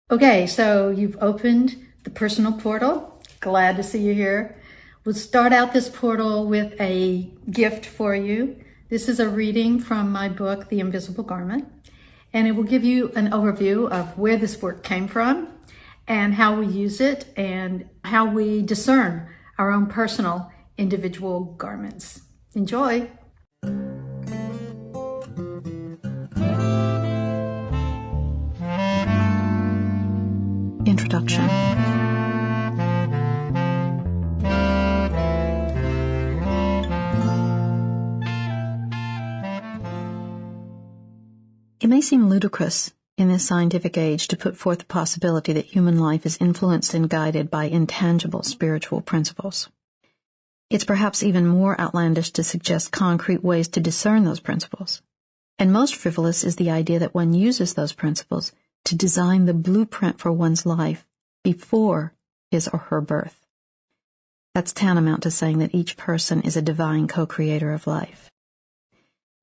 Okay, so you've opened the personal portal. Glad to see you here. We'll start out this portal with a gift for you. This is a reading from my book, The Invisible Garment, and it will give you an overview of where this work came from and how we use it and how we discern our own personal individual garments. Enjoy. Introduction. It may seem ludicrous in this scientific age to put forth the possibility that human life is influenced and guided by intangible spiritual principles. It's perhaps even more outlandish to suggest concrete ways to discern those principles. And most frivolous is the idea that one uses those principles to design the blueprint for one's life before his or her birth. That's tantamount to saying that each person is a divine co-creator of life.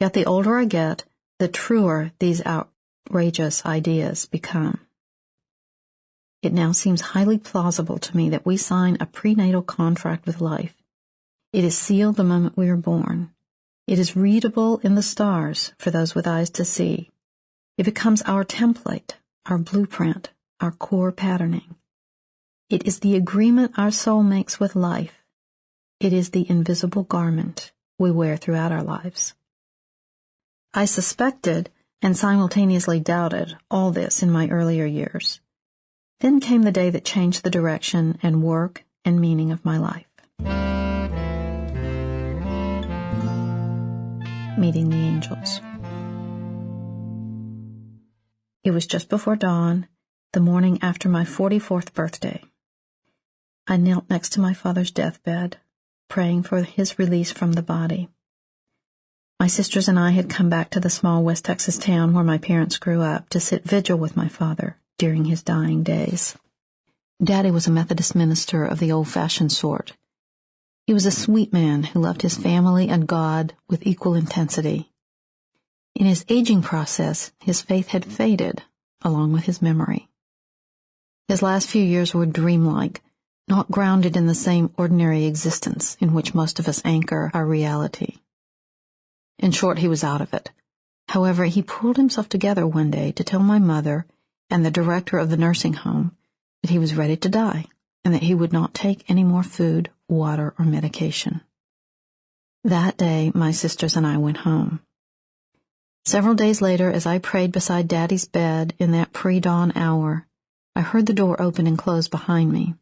Yet the older I get, the truer these outrageous ideas become. It now seems highly plausible to me that we sign a prenatal contract with life. It is sealed the moment we are born. It is readable in the stars for those with eyes to see. It becomes our template, our blueprint, our core patterning. It is the agreement our soul makes with life. It is the invisible garment we wear throughout our lives. I suspected and simultaneously doubted all this in my earlier years. Then came the day that changed the direction and work and meaning of my life. Meeting the angels. It was just before dawn, the morning after my 44th birthday. I knelt next to my father's deathbed, praying for his release from the body. My sisters and I had come back to the small West Texas town where my parents grew up to sit vigil with my father during his dying days. Daddy was a Methodist minister of the old-fashioned sort. He was a sweet man who loved his family and God with equal intensity. In his aging process, his faith had faded, along with his memory. His last few years were dreamlike, not grounded in the same ordinary existence in which most of us anchor our reality. In short, he was out of it. However, he pulled himself together one day to tell my mother and the director of the nursing home that he was ready to die and that he would not take any more food, water, or medication. That day, my sisters and I went home. Several days later, as I prayed beside Daddy's bed in that pre-dawn hour, I heard the door open and close behind me.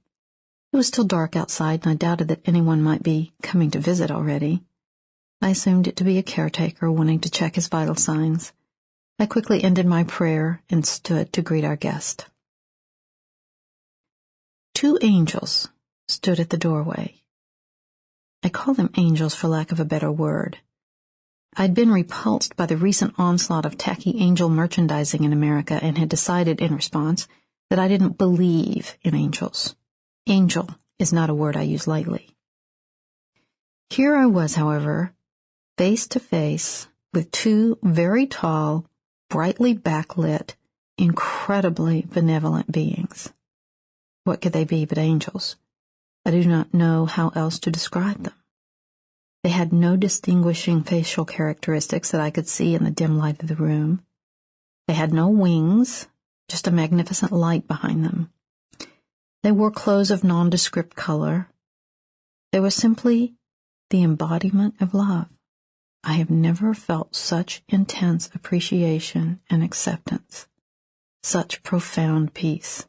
It was still dark outside, and I doubted that anyone might be coming to visit already. I assumed it to be a caretaker wanting to check his vital signs. I quickly ended my prayer and stood to greet our guest. 2 angels stood at the doorway. I call them angels for lack of a better word. I'd been repulsed by the recent onslaught of tacky angel merchandising in America and had decided in response that I didn't believe in angels. Angel is not a word I use lightly. Here I was, however, face to face with 2 very tall, brightly backlit, incredibly benevolent beings. What could they be but angels? I do not know how else to describe them. They had no distinguishing facial characteristics that I could see in the dim light of the room. They had no wings, just a magnificent light behind them. They wore clothes of nondescript color. They were simply the embodiment of love. I have never felt such intense appreciation and acceptance, such profound peace.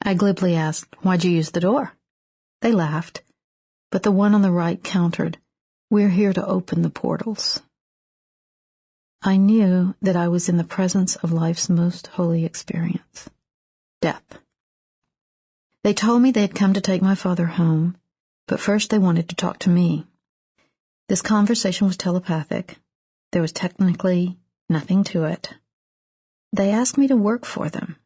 I glibly asked, "Why'd you use the door?" They laughed. But the one on the right countered, "We're here to open the portals." I knew that I was in the presence of life's most holy experience, death. They told me they had come to take my father home, but first they wanted to talk to me. This conversation was telepathic. There was technically nothing to it. They asked me to work for them.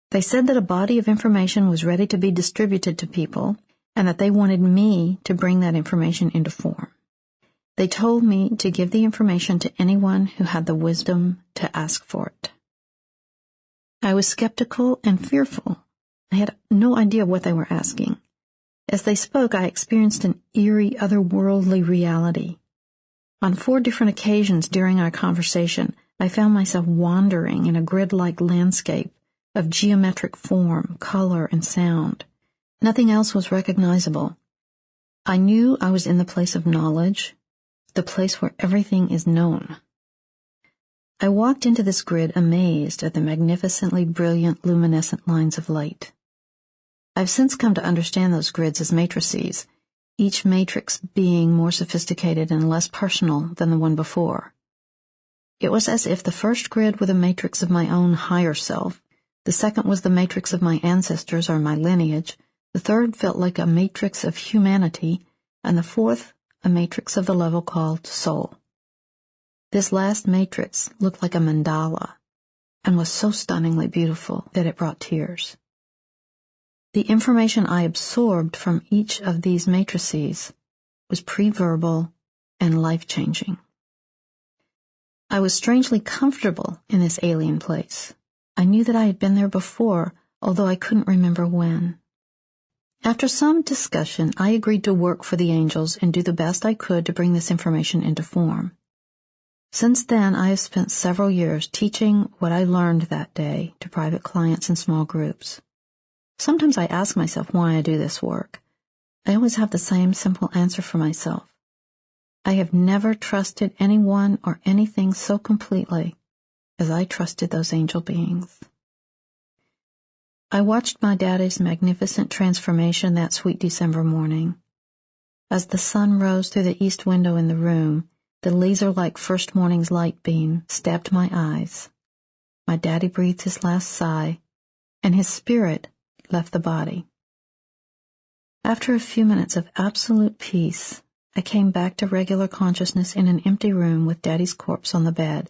They said that a body of information was ready to be distributed to people, and that they wanted me to bring that information into form. They told me to give the information to anyone who had the wisdom to ask for it. I was skeptical and fearful. I had no idea what they were asking. As they spoke, I experienced an eerie, otherworldly reality. On 4 different occasions during our conversation, I found myself wandering in a grid-like landscape of geometric form, color, and sound. Nothing else was recognizable. I knew I was in the place of knowledge, the place where everything is known. I walked into this grid amazed at the magnificently brilliant luminescent lines of light. I've since come to understand those grids as matrices, each matrix being more sophisticated and less personal than the one before. It was as if the first grid were the matrix of my own higher self, the second was the matrix of my ancestors or my lineage, the third felt like a matrix of humanity, and the fourth a matrix of the level called soul. This last matrix looked like a mandala and was so stunningly beautiful that it brought tears. The information I absorbed from each of these matrices was pre-verbal and life-changing. I was strangely comfortable in this alien place. I knew that I had been there before, although I couldn't remember when. After some discussion, I agreed to work for the angels and do the best I could to bring this information into form. Since then, I have spent several years teaching what I learned that day to private clients and small groups. Sometimes I ask myself why I do this work. I always have the same simple answer for myself. I have never trusted anyone or anything so completely as I trusted those angel beings. I watched my daddy's magnificent transformation that sweet December morning. As the sun rose through the east window in the room, the laser-like first morning's light beam stabbed my eyes. My daddy breathed his last sigh, and his spirit left the body. After a few minutes of absolute peace, I came back to regular consciousness in an empty room with Daddy's corpse on the bed,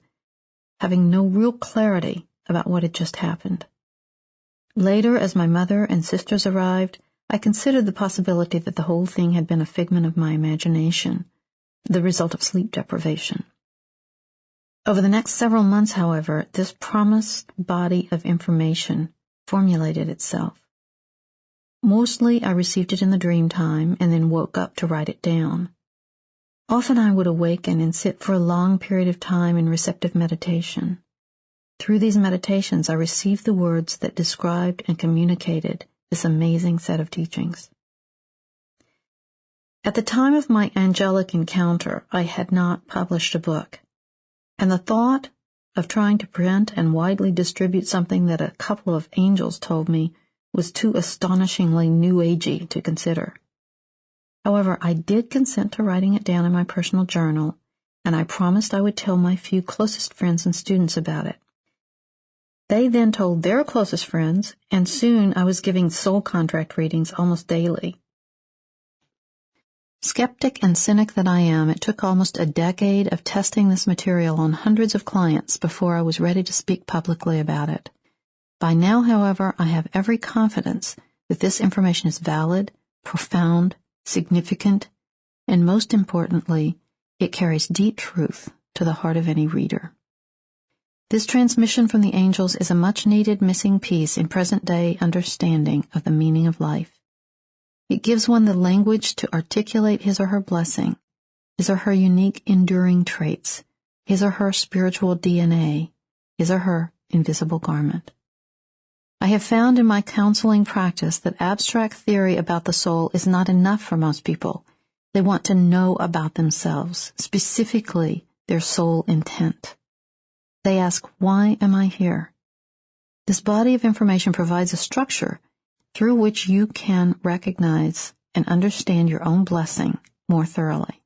having no real clarity about what had just happened. Later, as my mother and sisters arrived, I considered the possibility that the whole thing had been a figment of my imagination, the result of sleep deprivation. Over the next several months, however, this promised body of information formulated itself. Mostly I received it in the dream time and then woke up to write it down. Often I would awaken and sit for a long period of time in receptive meditation. Through these meditations, I received the words that described and communicated this amazing set of teachings. At the time of my angelic encounter, I had not published a book, and the thought of trying to print and widely distribute something that a couple of angels told me was too astonishingly new agey to consider. However, I did consent to writing it down in my personal journal, and I promised I would tell my few closest friends and students about it. They then told their closest friends, and soon I was giving soul contract readings almost daily. Skeptic and cynic that I am, it took almost a decade of testing this material on hundreds of clients before I was ready to speak publicly about it. By now, however, I have every confidence that this information is valid, profound, significant, and most importantly, it carries deep truth to the heart of any reader. This transmission from the angels is a much-needed missing piece in present-day understanding of the meaning of life. It gives one the language to articulate his or her blessing, his or her unique enduring traits, his or her spiritual DNA, his or her invisible garment. I have found in my counseling practice that abstract theory about the soul is not enough for most people. They want to know about themselves, specifically their soul intent. They ask, why am I here? This body of information provides a structure through which you can recognize and understand your own blessing more thoroughly.